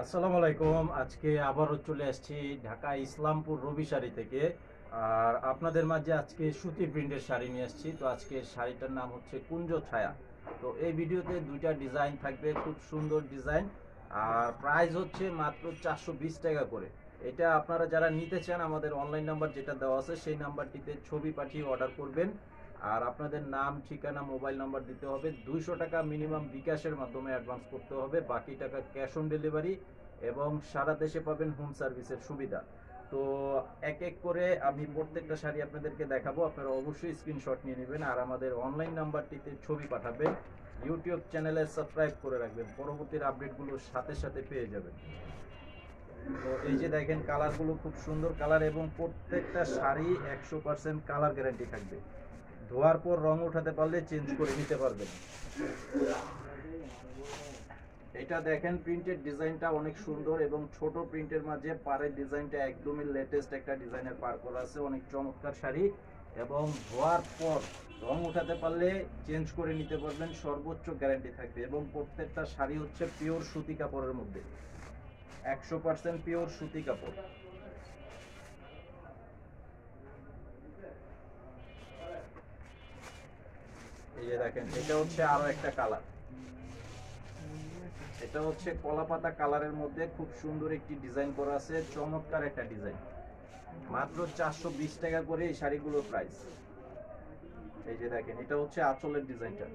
আসসালামু আলাইকুম। আজকে আবারও চলে আসছি ঢাকা ইসলামপুর রবি শাড়ি থেকে। আর আপনাদের মাঝে আজকে সুতি প্রিন্টের শাড়ি নিয়ে আসছি। তো আজকের শাড়িটার নাম হচ্ছে কুঞ্জ ছায়া। তো এই ভিডিওতে দুইটা ডিজাইন থাকবে, খুব সুন্দর ডিজাইন। আর প্রাইস হচ্ছে মাত্র 420 টাকা করে। এটা আপনারা যারা নিতে চান আমাদের অনলাইন নাম্বার যেটা দেওয়া আছে সেই নাম্বারটিতে ছবি পাঠিয়ে অর্ডার করবেন। আর আপনাদের নাম, ঠিকানা, মোবাইল নাম্বার দিতে হবে। 200 টাকা মিনিমাম বিকাশের মাধ্যমে অ্যাডভান্স করতে হবে, বাকি টাকা ক্যাশ অন ডেলিভারি এবং সারা দেশে পাবেন হোম সার্ভিসের সুবিধা। তো এক এক করে আমি প্রত্যেকটা শাড়ি আপনাদেরকে দেখাবো, আপনারা অবশ্যই স্ক্রিনশট নিয়ে নেবেন আর আমাদের অনলাইন নাম্বারটিতে ছবি পাঠাবেন। ইউটিউব চ্যানেলে সাবস্ক্রাইব করে রাখবেন, পরবর্তীর আপডেটগুলো সাথে সাথে পেয়ে যাবেন। তো এই যে দেখেন, কালারগুলো খুব সুন্দর কালার এবং প্রত্যেকটা শাড়ি 100% কালার গ্যারান্টি থাকবে। ধোয়ার পর রং উঠাতে পারলে চেঞ্জ করে নিতে পারবেন। এটা দেখেন, প্রিন্টের ডিজাইনটা অনেক সুন্দর এবং ছোট প্রিন্টের মাঝে পাড়ের ডিজাইনটা একদমই লেটেস্ট একটা ডিজাইনের পার করা আছে। অনেক চমৎকার শাড়ি এবং ধোয়ার পর রং উঠাতে পারলে চেঞ্জ করে নিতে পারবেন, সর্বোচ্চ গ্যারান্টি থাকবে। এবং প্রত্যেকটা শাড়ি হচ্ছে পিওর সুতি কাপড়ের মধ্যে, 100% পিওর সুতি কাপড়। এই যে দেখেন, এটা হচ্ছে আরো একটা কালার। এটা হচ্ছে কলাপাতা কালারের মধ্যে খুব সুন্দর একটি ডিজাইন করা আছে, চমৎকার একটা ডিজাইন। মাত্র 420 টাকা করে এই শাড়িগুলোর প্রাইস। এই যে দেখেন, এটা হচ্ছে আঁচলের ডিজাইনটা।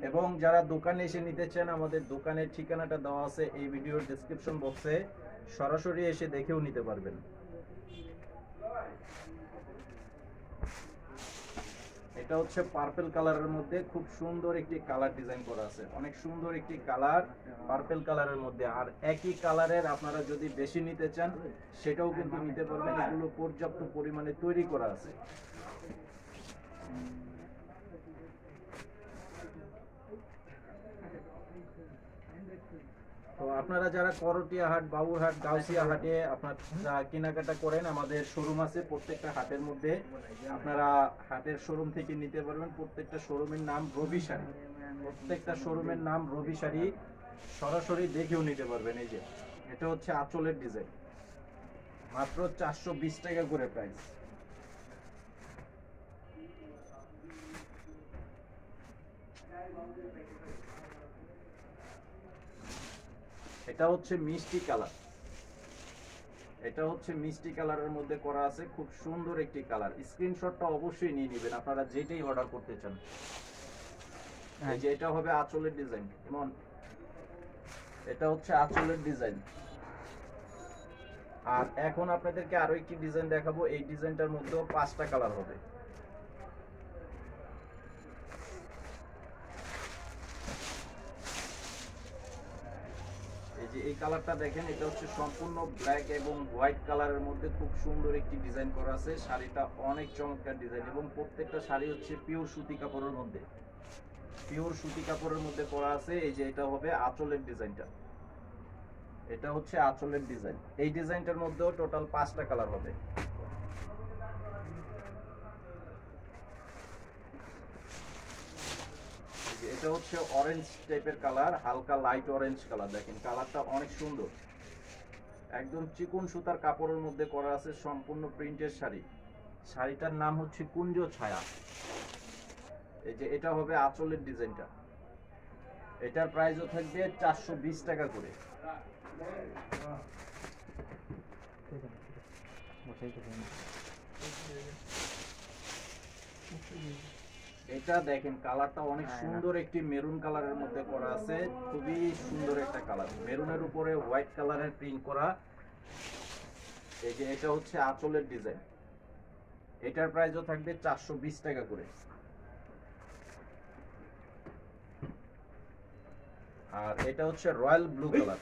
এবং যারা দোকানে এসে নিতে চান আমাদের দোকানের ঠিকানাটা দেওয়া আছে এই ভিডিওর ডেসক্রিপশন বক্সে, সরাসরি এসে দেখেও নিতে পারবেন। এটা হচ্ছে পার্পল কালারের মধ্যে খুব সুন্দর একটি কালার ডিজাইন করা আছে, অনেক সুন্দর একটি কালার পার্পল কালারের মধ্যে। আর একই কালারের আপনারা যদি বেশি নিতে চান সেটাও কিন্তু নিতে পারবেন, এগুলো পর্যাপ্ত পরিমাণে তৈরি করা আছে। তো আপনারা যারা করটিয়া হাট, বাবুরহাট, গাউসিয়া হাটে আপনারা কেনাকাটা করেন, আমাদের শোরুম আছে প্রত্যেকটা হাটের মধ্যে, আপনারা হাটের শোরুম থেকে নিতে পারবেন। প্রত্যেকটা শোরুমের নাম রবি শাড়ি, প্রত্যেকটা শোরুমের নাম রবি শাড়ি, সরাসরি দেখেও নিতে পারবেন। এই যে এটা হচ্ছে আঁচলের ডিজাইন, মাত্র 420 টাকা করে প্রাইস। এটা হচ্ছে মিষ্টি কালার, এটা হচ্ছে মিষ্টি কালারের মধ্যে করা আছে, খুব সুন্দর একটি কালার। স্ক্রিনশটটা অবশ্যই নিয়ে নেবেন আপনারা যেটাই অর্ডার করতে চান। এই যে এটা হবে আঁচলের ডিজাইন, এমন এটা হচ্ছে আঁচলের ডিজাইন। আর এখন আপনাদেরকে আরো একটি ডিজাইন দেখাবো, এই ডিজাইনটার মধ্যেও 5টা কালার হবে। এই যে এই কালারটা দেখেন, এটা হচ্ছে সম্পূর্ণ ব্ল্যাক এবং হোয়াইট কালারের মধ্যে খুব সুন্দর একটি ডিজাইন করা আছে। শাড়িটা অনেক চমৎকার ডিজাইন এবং প্রত্যেকটা শাড়ি হচ্ছে পিওর সুতি কাপড়ের মধ্যে, পিওর সুতি কাপড়ের মধ্যে করা আছে। এই যে এটা হবে আঁচলের ডিজাইনটা, এটা হচ্ছে আঁচলের ডিজাইন। এই ডিজাইনটার মধ্যেও টোটাল 5টা কালার হবে। এটা হচ্ছে অরেঞ্জ টাইপের কালার, হালকা লাইট অরেঞ্জ কালার। দেখেন কালারটা অনেক সুন্দর, একদম চিকন সুতার কাপড়ের মধ্যে করা আছে, সম্পূর্ণ প্রিন্টের শাড়ি। শাড়িটার নাম হচ্ছে কুঞ্জ ছায়া। এই যে এটা হবে আঁচলের ডিজাইনটা, এটার প্রাইসও থাকবে 420 টাকা করে। এটা দেখেন কালারটা অনেক সুন্দর, একটি মেরুন কালারের মধ্যে করা আছে, খুবই সুন্দর একটা কালার, মেরুনের উপরে হোয়াইট কালারের প্রিন্ট করা। এই যে এটা হচ্ছে আঁচলের ডিজাইন, এটার প্রাইসও থাকবে 420 টাকা করে। আর এটা হচ্ছে রয়্যাল ব্লু কালার,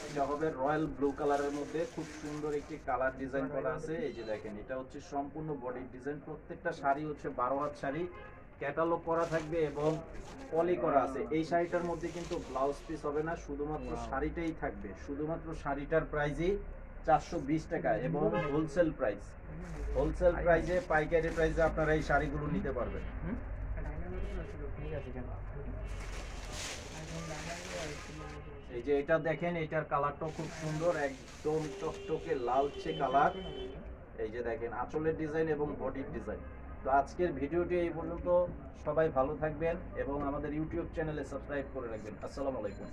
এটা হবে রয়্যাল ব্লু কালারের মধ্যে খুব সুন্দর একটি কালার ডিজাইন করা আছে। এই যে দেখেন, এটা হচ্ছে সম্পূর্ণ বডি ডিজাইন। প্রত্যেকটা শাড়ি হচ্ছে 12 হাত শাড়ি, ক্যাটালগ করা থাকবে এবং পলি করা আছে। এই শাড়িটার মধ্যে কিন্তু ব্লাউজ পিস হবে না, শুধুমাত্র শাড়িটাই থাকবে। শুধুমাত্র শাড়িটার প্রাইসই 420 টাকা এবং হোলসেল প্রাইস। হোলসেল প্রাইসে, পাইকারি প্রাইসে আপনারা এই শাড়িগুলো নিতে পারবেন। এই যে এটা দেখেন, এটার কালারটাও খুব সুন্দর, একদম টকটকে লালচে কালার। এই যে দেখেন আঁচলের ডিজাইন এবং বডির ডিজাইন। তো আজকের ভিডিওটি এই পর্যন্ত। সবাই ভালো থাকবেন এবং আমাদের ইউটিউব চ্যানেলে সাবস্ক্রাইব করে রাখবেন। আসসালামু আলাইকুম।